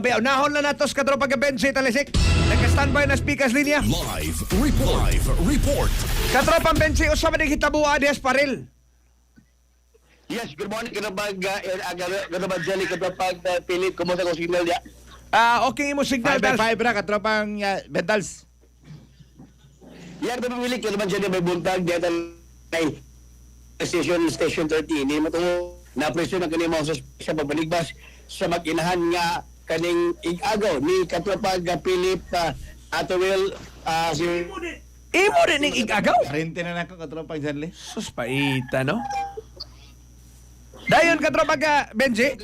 Nahon na natos kadro pagka-bensi talisik. Nagka-standby na speakers linya. Live report. Katropang bensi usama ng hitabuan dias paril. Yes, good morning. Kadabag Jelly, kadabag Philip, kumusta ko signal dia? Okay mo signal 5x5 ra katropang Bentals. Yan, kadabag kadabag Jelly, may buntag dia station 30. Hindi mo itong na-presyo ng kanina mga sa pagbaligbas sa mag-inahan nga kaning ig-agaw ni katropag Philip Atawil si... Imo rin ng igagaw. Rente na nako katropang Janley. Sus paita no. Dayon katropag bensi.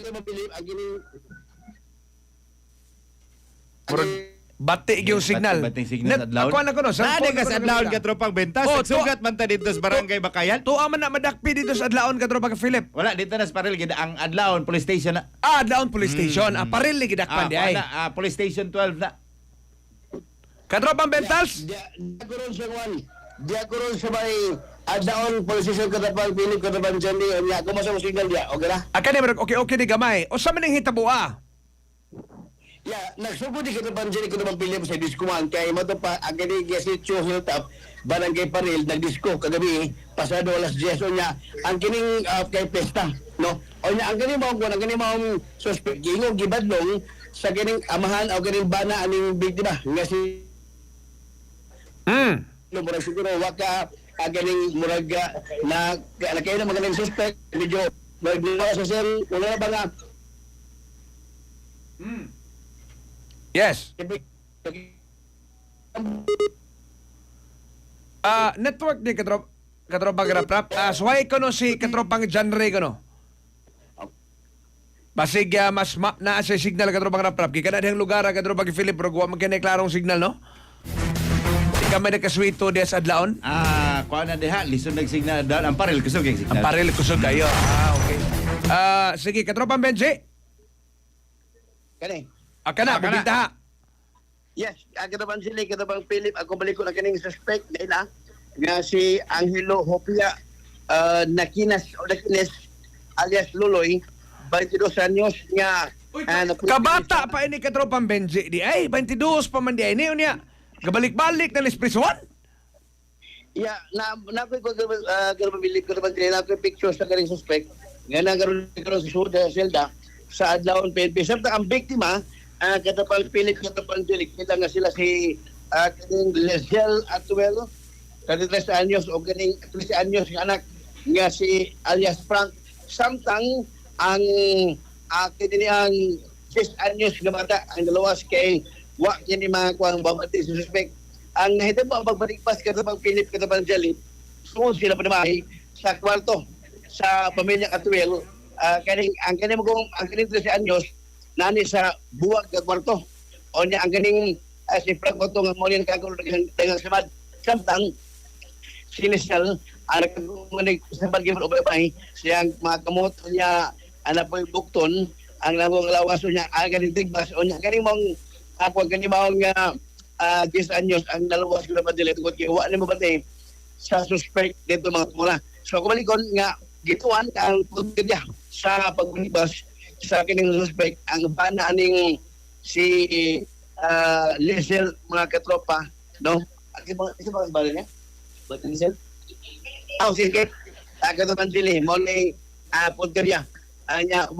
Bati yung signal. Bating signal sa adlaw. Ako na ko no. Nade ka sa adlaw katropang Bentas. Sugat man ta dito sa barangay Bakayan. Tuwa man na madakpi dito sa adlaon katropag Philip. Wala dito na sa paril gid ang adlaw police station na. Adlaon police station. Paril ni gidakpan di ay. Police station 12 na. Katropang Bentals. Diya ko ron sa may adaon posisyon kadabag Philip kadabag Jelly. Nya kumusta ko signal dia? Okay na? Akani okay di gamay. O sa maning hitabua. Ya, nagsugod di kita banjiri ko naman pilim sa diskuan kay mo to pa agad si Chu Hilltop barangay Paril nagdisko kagabi pasado alas 10 nya ang kining kay pesta no o nya ang kining mao suspect gingog gibadlong sa kining amahan o kining bana aning biktima nga si no murag siguro waka aganing murag na kayo na magaling suspect medyo magdiwa sa sel wala ba nga Yes. Network ni katropang rap-rap. Suway ko no si katropang genre ko no. Basig mas na sa signal katropang rap-rap. Kaya na dihang lugar katropang Philip Rogwa magkina klarong signal no. Ika may nakaswito des adlaon. Kuha na diha lison nagsignal daw ang paril kusog yung Ang signal. paril kusog kayo. Okay. Sige katropang Benji. Kani Kana bibinta. Yes, kadabang sila, kadabang Philip, ako balik ko na kaning suspect nila nga si Angelo Hopia Nakinas alias Luloy, 22 anyos nga Kabata pa ini katropang Benji di ay 22 pa man di ay ni unya. Gabalik-balik na lisprisuan. ya na ko kadabang Philip kadabang sila na ko picture sa kaning suspect nga nagaroon sa Suda Zelda sa adlawon PNP sabta ang biktima kadabang Philip kadabang Jelly kita nga sila si kaning Lesel Atuelo 33 anyos o kaning 13 anyos nga anak nga si alias Frank samtang ang kini ang 6 anyos nga bata ang dalawas kay wa kini mga kuang babati sa suspect ang nahitabo ang pagbaligpas kadabang Philip kadabang Jelly sumod sila panamahi sa kwarto sa pamilya Atuelo kaning ang kaning 13 anyos nani sa buwag ka kwarto o niya ang ganing si Frank Otto nga mo niyan kagulong dengan samad samtang sinisal ang nagkagumanig sa bagay mo ubay siyang mga kamot niya anak po bukton ang nabong lawaso niya ang ganing tigbas o niya ganing mong ako ganing mong 10 anyos ang nalawas ko na padila tungkol kaya wala mo batay sa suspect dito mga tumula so kumalikon nga gituan ang pagkadya sa pagbulibas sa kining suspect ang bana aning si Lisel mga katropa no kasi mga bala niya but Lisel sige katropan dili mo ni pagkadya anya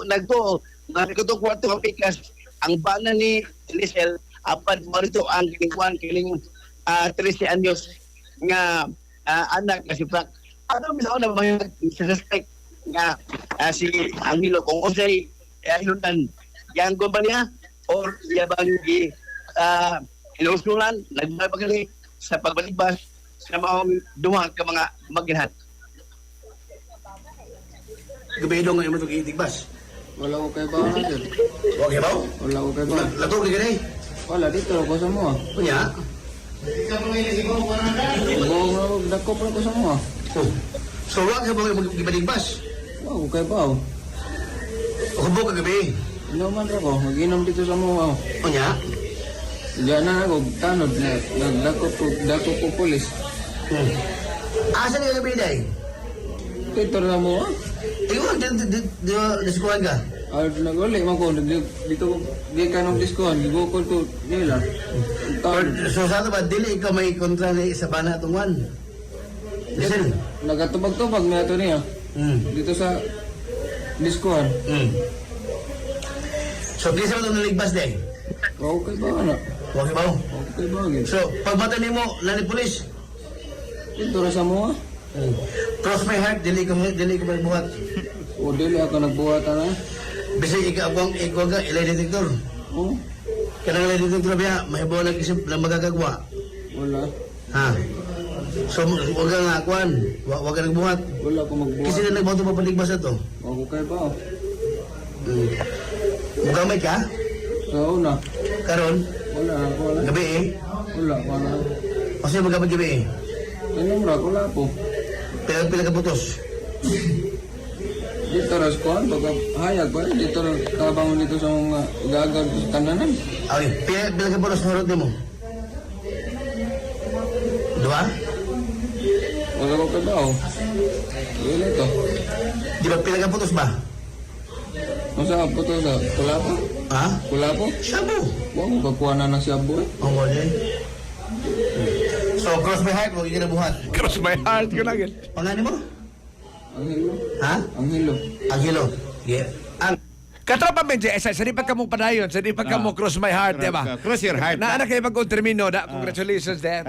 nagto kwarto ang pikas ang bana ni Lisel apan marito ang kiling 13 anyos nga anak kasi Frank ano misaw na mga suspect nga si Angelo kung usay hinutan yang kumpanya or yabang inusulan nagpapagali sa pagbalibas sa mga duha ka mga maginahan gabi dong ngayon mo itong itigbas Wala ko kay bawa na dyan. okay ba? Wala ko kay bawa. Lato ka ganay Wala dito ako sa mo. punya Dakop na ko sa mo. so wag ka ba mag-ibaligbas Wala ko kay bawa. o kubo ka gabi Inuman ra ko. Mag-inom dito sa mo. punya Diyan na ako. Tanod na. Dakop ko polis. asan ka gabi day? Dito na mo. Ikaw, nasikuhan ka? Naguli man ko dito di ka nung diskon gibukod ko nila. So sa ba dili ikaw may kontra ni sa bana tungwan. Listen. Nagatubag-tubag na ito niya. Dito sa diskon. So please mo naligpas day. Okay ba na? Okay ba? Okay ba gid? So pag mata nimo nani pulis. Dito ra sa mo. Cross my heart dili ko buhat. O dili ako nagbuhat na. Bisay ikaw ga ilay detector. Oh, Kanang ilay detector biya mahibaw na isip lang magagagwa. wala. Ha. So wag ka nga kuan, wag ka nagbuhat. Wala ko magbuhat. Kasi na nagbuhat pa paligpas ato. Ako kay ba? Mugamay ka? Sa una. Karon Wala. gabi eh. Wala. Kasi magamay gabi eh. Anong ra wala po. Pila ka putos. Dito ras ko pag hayag ba dito ra kabangon dito sa mga gagag kananan. Okay, pila ka putos horot nimo. Dua? Wala ko kay ba? Wala to. Di ba pila ka putos ba? Masa po to da? Wala po. Ha? Wala po. Shabu. Wala ko kuha na ng shabu. Ang wala. So cross my heart, wag ka na buhat. Cross my heart ko lang. Pangani mo? Ang hilo. Ha? Ang hilo. Angelo. Yeah. Ang Katropa Benji, sa di pa ka mo padayon, sa di pa ka mo cross my heart, di ba? Cross your heart. Na anak kayo pag termino, congratulations there.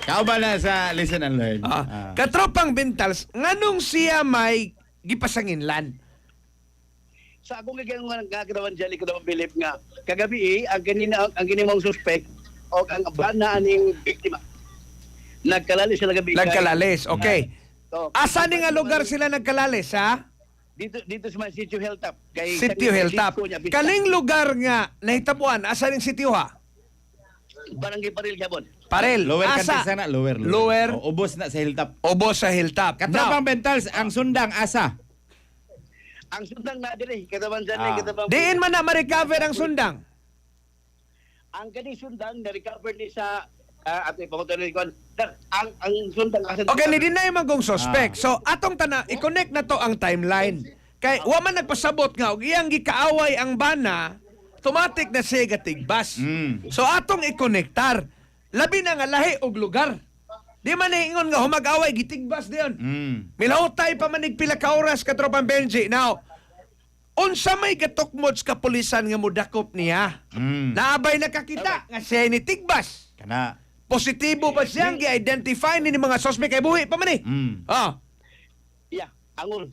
Kau ba na sa listen and learn? Katropang Bintals, nganong siya may gipasanginlan? sa akong gagawin dyan, ko naman bilip nga. Kagabi ang ginimong suspect o ang bana aning biktima. Nagkalalis sila gabi. Nagkalalis, okay. So, Asa ni nga lugar sila nagkalalis, ha? dito sa mga Sitio Hilltop. Sitio Hilltop. Kaning lugar nga nahitabuan, asa ning sitio, ha? Barangay Paril Gabon. Parel, Lower asa? kanti sana, lower. O, ubos na sa hilltop. Ubos sa Hilltop. Katropang Now, Bentals, ang sundang asa. Ang sundang na dire, kataban dyan, kataban. diin man na ma-recover ang sundang. Ang kaning sundang na-recover ni sa ato ipakutuloy ko. Ang sundang asa. Okay, ni dinay magong suspect. So, atong tana, i-connect na to ang timeline. Kay, wa man nagpasabot nga, og iyang gikaaway ang bana, automatic na siya gatigbas. So, atong i-connectar. Labi na nga lahi og lugar. Di man ingon nga humag-away, gitigbas diyon. Milahutay pa manig pila ka oras katropang Benji. Now, unsa may gatukmods ka pulisan nga mudakop niya? Naabay nakakita nga siya ni tigbas. Kana. Positibo ba siyang gi-identify ni mga suspect kay buhi pa man eh? Oh. Yeah, angol.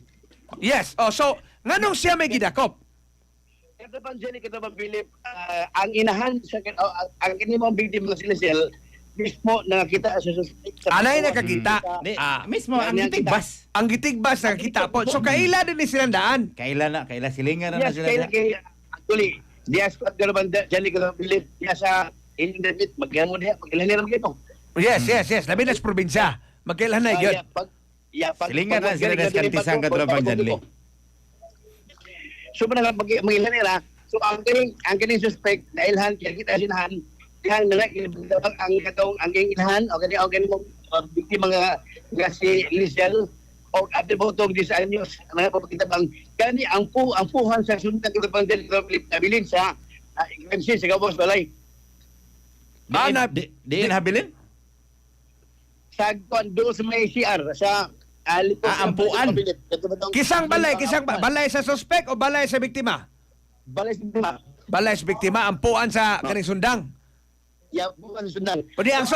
Yes. Oh, so nganong siya may gidakop? Kataban dyan, kataban Philip, ang inahan sa ang kinimong biktima ng silisel, mismo nakakita sa suspect. Anay nakakita. Mismo, ang gitigbas. Ang gitigbas nakakita po. So kaila din ni silang daan. Kaila silingan na Yes, sila. kaya actually, diya sa kataban dyan, kataban Philip, diya sa internet, magkailan mo diya, magkailan nila magkito. Yes. Labi na sa probinsya. Magkailan na yun. Silingan na sila ng kantisang katropang dyan. So magilan nila. So ang kining suspect na ilhan kaya kita sinahan yang nila ang ilhan o kani mo biktima nga si Lizel o ate botong 10 anyos mga papakita bang kani ang puhan sa sundan ng bandel nabilin sa MC sa Gabos Balay Diin habilin? sa kondo sa may CR sa ampuan. Kisang balay sa suspect o balay sa biktima? Balay sa biktima. Balay sa biktima, ampuan sa kaning sundang. Ya, bukan sundan. O di ang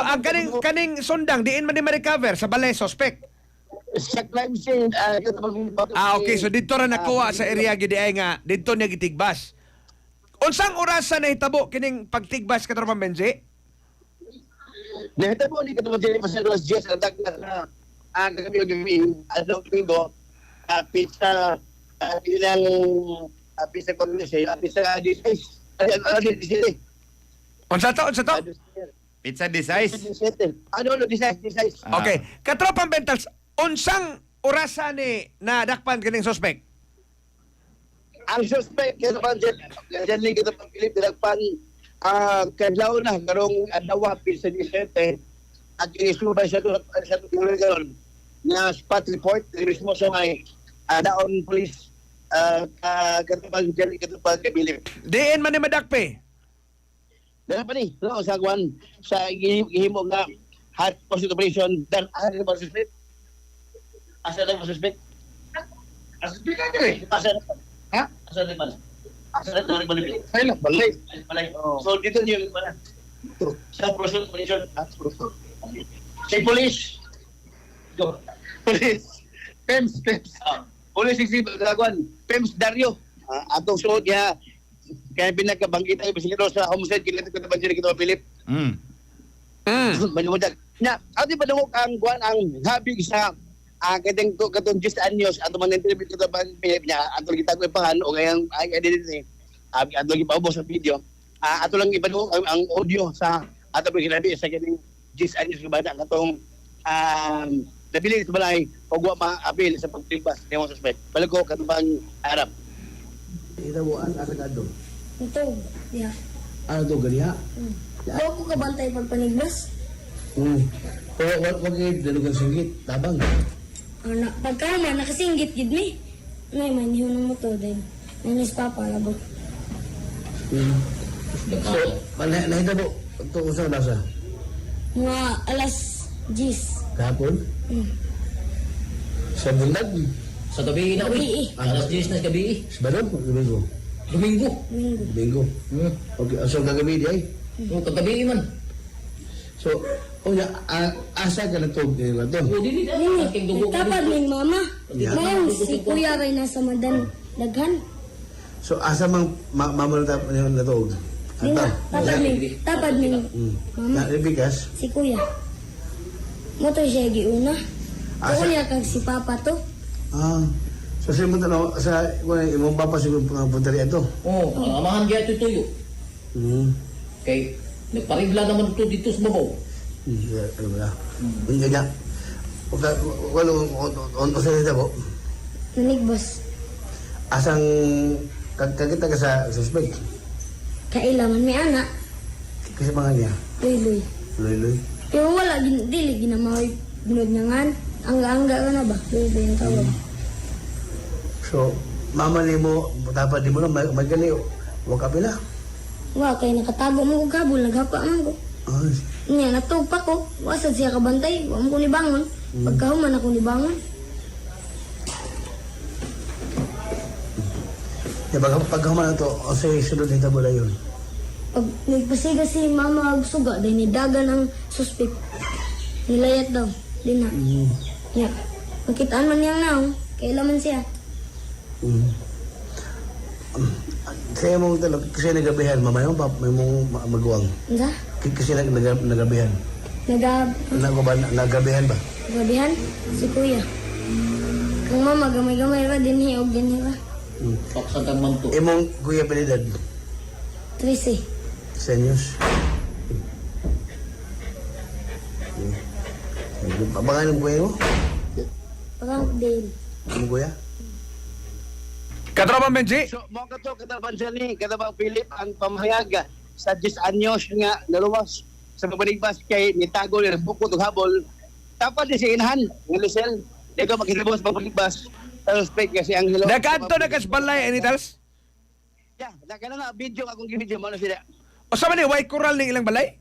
kaning sundang diin man di ma-recover sa balay suspect. Sa crime scene, Okay, so dito ra nakuha sa area gid ay nga dito niya gitigbas. Unsang orasan na hitabo kining pagtigbas katropang Benji? Nahita po ni katulad dyan sa Los Diaz ang dagdag na ang gabi domingo pizza bilang pizza conversation pizza 16 Unsa to? Pizza de size. ano 16 Okay, katropang Bentals, unsang orasan ni na dakpan kining suspect? ang suspect kaya pa dyan kita pang Pilip dinagpan kadlaw na karong adawa pizza 17 at inisubay sa tulad garon na spot report mismo sa may daon police katapang Jelly, katapang Kabilip. Diin man ni madakpe. Dahil pa ni, no, sa Guan, sa gihimo nga hot pursuit operation, dan asa na ba suspect? Asa na ba suspect? Asa suspect ka dyan eh? Asa na ba? Ha? Asa na ba? Asa na ba? Ay lang, balay. Balay. So, dito niyo yung mana? Sa pursuit operation. Sa police. Go. Police. PEMS. Police 60, Guan. PEMS Dario. Atong suot niya. Kaya pinagkabanggit ay bisiguro sa homestead kilala ko naman diri kita Philip. Manimudag. Nya, ati pa damo ang kuan ang habig sa kadeng to katong 10 anyos ato man interview kita ba Philip nya ato kita ko ipahan o ngayang ay identity. Ato lagi paubos sa video. Ato lang ipadung ang audio sa ato pa sinabi sa kadeng 10 anyos ka bata katong nabili sa balay og wa ma-apil sa pagtibas ng mga suspect. Balik ko katong Arab. Itabuan asa kadto. Ito, yeah. Ano to ganiha? Ako ko kabantay pagpanigbas. Pero wag dalugan singgit, tabang. Pagkama, nakasinggit gid mi. Nay, maniho ng moto din. Nanis papa, labot. So, nahita po, ito usaw nasa? Mga alas 10. Kahapon? Sa bundag? Sa gabi na, Gabi, uy. Alas 10 na gabi. Sa Badong? Domingo? Domingo. Domingo. Okay, so gagabi di ay? O, kagabi man. So, asa ka na to? O, dili na. Aking dugo. Tapad ng mama. Yeah. Ngayon, si kuya rin nasa madan daghan. So, asa mang mama na to? Di na, tapad ng Na mama. bigas? Si kuya. Moto siya giuna. Asa? Kuya kag si papa to. So, sa imong papa siguro punta rin ito? O, ang amahan kaya ito tuyo. Kay, nagparigla naman ito dito sa babaw. Ano ba na? Hindi na. Wala, on sa nito po. Nanigbas. Asang kagkita ka sa suspect? Kailangan may anak. Kasi mga niya. Luy-luy. Luy-luy. Pero wala, dili ginamahoy gunod nga nga. Angga-angga ka na ba? Luy-luy yung tawag. So, mama ni mo, tapad di mo na, may gali, huwag kapila. Wa, kay nakatago mo kong kabul, naghapa man ko. Ay, Niya, natupa ko. Wasad siya kabantay. Wa mo ko nibangon. Pagkahuman ako nibangon. pagkaman na to, o sa sunod nito mo na yun. Pag nagpasiga si mama og suga, dahil nidagan ang suspect. Nilayat daw. Di na. Ya. Magkitaan man niyang naong. Kailan man siya. Kaya mong talog, kasi nagabihan, mama yung may mong maguwang. Ano? Kasi nagabihan. Nagabihan ba? Gabihan? Si kuya. Kung mama, gamay-gamay ra, dinhi og dinhi ra. Paksan kang manto. Imong kuya palidad, 13. senyos. Abangan ng kuya mo? Parang Dale. Ang kuya? Katropa Benji. So, mo kato katabang Jelly, katabang Philip ang pamahayag sa 10 anyos nga naluwas sa pabaligbas kay nitago ni bukod og habol. Tapos di si inahan, ng Lucel. Di ko makitibos sa pabaligbas. Sa suspect kasi ang hilo. Nakanto na kasbalay, Anitals. Yeah, nakana nga video akong video mo na sila. O sa man ni, white coral ng ilang balay?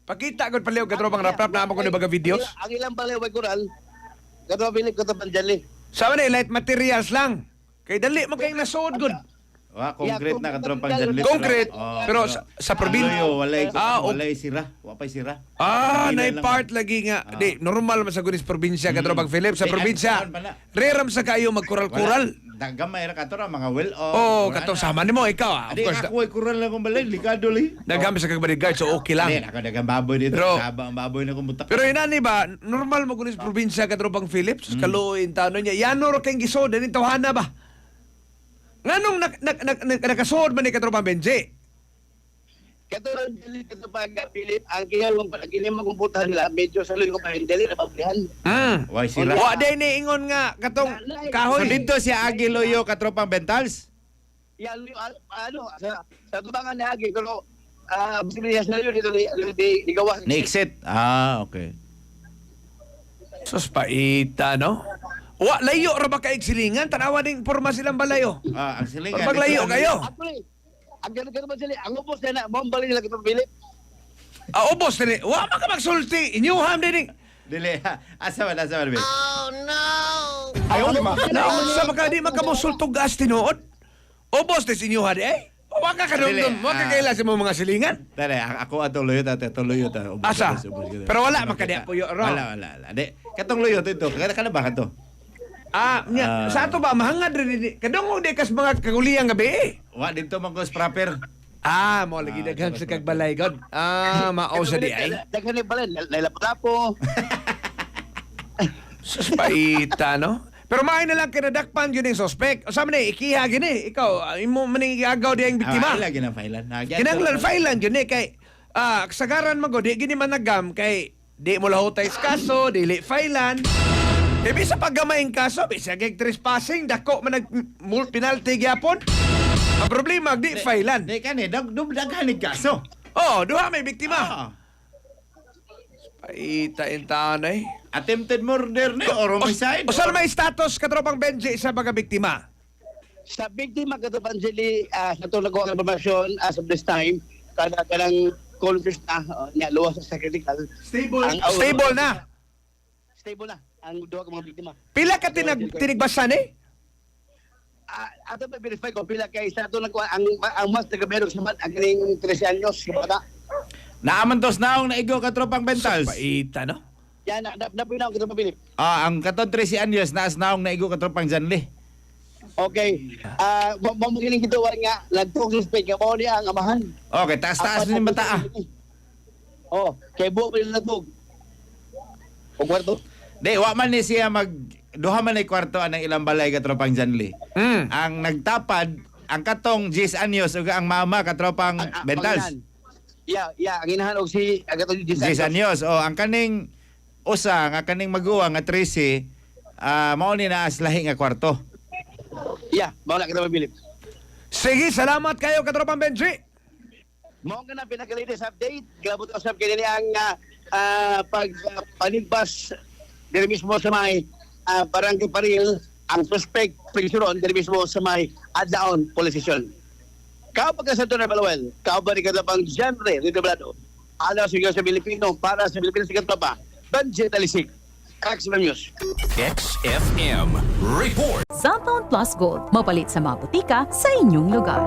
Pakita ko paliw katropang rap-rap na ako ni baga videos. Ang ilang balay way coral. Katabang Philip, katabang Jelly. Sa man ni, light materials lang. Kay dali mo kayong nasuod good. Concrete na katropang dyan. Concrete, pero sa probinsya. Walay sira. Wapay sira. Nay part lagi nga. Di, normal man sa gunis probinsya, katropang Philip. Sa probinsya, reram sa kayo magkural-kural. Dagamay ra katora mga well. Katong sama ni mo, ikaw. Of Adi course, ako ay kural na kong balay. Likado li. nagami sa kagbaligard, so okay lang. Hindi, ako dagang baboy dito. Pero- Saba ang baboy na kumutak. Pero inani ba, normal mo gunis probinsya, katropang Philip. Kaluin, tanong niya, yanor kayong gisod, din tawhana ba? Nganong nakasod man ni katropang Benji? Katabang Jelly, katabang Philip, ang kinimang kumputan nila, medyo sa luyo ko pa rin, Jelly, napablihan. Why sira? Wa day ni ingon nga katong So kahoy. dito si Agiloyo katropang Bentals. Yan, sa tubangan ni Agi, pero posibilidad sa luyo dito di gawas. Na-exit. Okay. Sus paita, no? Wa layo ra ba kaig silingan? Tanawa ning porma silang balayo. Ang silingan. Pag maglayo kayo. Actually, ang ganun ba sila? Ang upos na na, mambalik nila kitang Philip. Ubos dili. Wa man ka magsulti. Inyuham din. Dili. Asa man, babe? Naunsa ba ka di makamusultog gas tinuod? Ubos din inyuha di eh. O wa ka Dili, kanundon. Wa ka kaila sa mga silingan. Tara, ako ato luyot ato luyot. Asa? Pero wala man ka di puyo ro. Wala. Di, katong luyot ito. Kada ba kato? Sa ato ba mahangad rin. Kadungog di kas mga kaguliyang gabi. Wa dito man ko proper. Mo lagi daghan sa kagbalay god. Mao sa di ay. Daghan ni Balen, lailap-lapo. Suspaita, no? Pero maay na lang kinadakpan yun yung suspect. O sa man ikiha gini. Ikaw, imo maning igagaw di ang biktima. Lagi na failan. Kinanglan failan yun kay kasagaran mo di gini managam kay di mo lahutay sa kaso, dili failan. E bisa paggamayng kaso, bisa gag trespassing, dako man penalty gyapon. Ang problema di failan. Di kani daghan ni kaso. Duha may biktima. Paita intanay. Attempted murder ni or homicide. O saan may status katropang Benji sa mga biktima? Sa biktima katapan sila sa itong nagawa ng informasyon as of this time, kanang conscious na, niya luwas sa critical. Stable na. Stable na ang duha ka mga biktima. Pila ka tinigbasan eh? Ato pa verify ko pila kay sa itong nagawa ang mas nagabero sa mat ang kining 13 anyos sa bata. Naaman tos naong naigo katropang Bentals. Paita, no? Yan, napinaw ko ito mabilip. Ang katong 13 anyos naas naong naigo katropang Janli. Okay. Mamugiling gituwan nga, nagtong suspect nga mo niya ang amahan. Okay, taas-taas ni bata. Kay buo pa nila natug. O kwarto? Di, wa man ni siya duha man ay kwarto ang ilang balay katropang Janli. Ang nagtapad, ang katong 10 anyos ug ang mama katropang Bentals. Ang inahan og si agatong 10 anyos. Ang kaning usa nga kaning maguwang nga 13 mao ni naas lahi nga kwarto. Mao na kita mabilip. Sige, salamat kayo katropang Benji. Mao nga na pinaka-latest update. Grabot usab kini ang pagpanigpas diri mismo sa may Barangay Paril ang suspect prisuron diri mismo sa may Adlaon Police Station. Kao pagka sa Tunay Balawel, kao ba ni katapang genre Ridoblado, ala sa Pilipino para sa Pilipinas sikat pa ba? Benji Talisik, XFM News. XFM Report. Cellphone Plus Gold. Mapalit sa mga butika sa inyong lugar.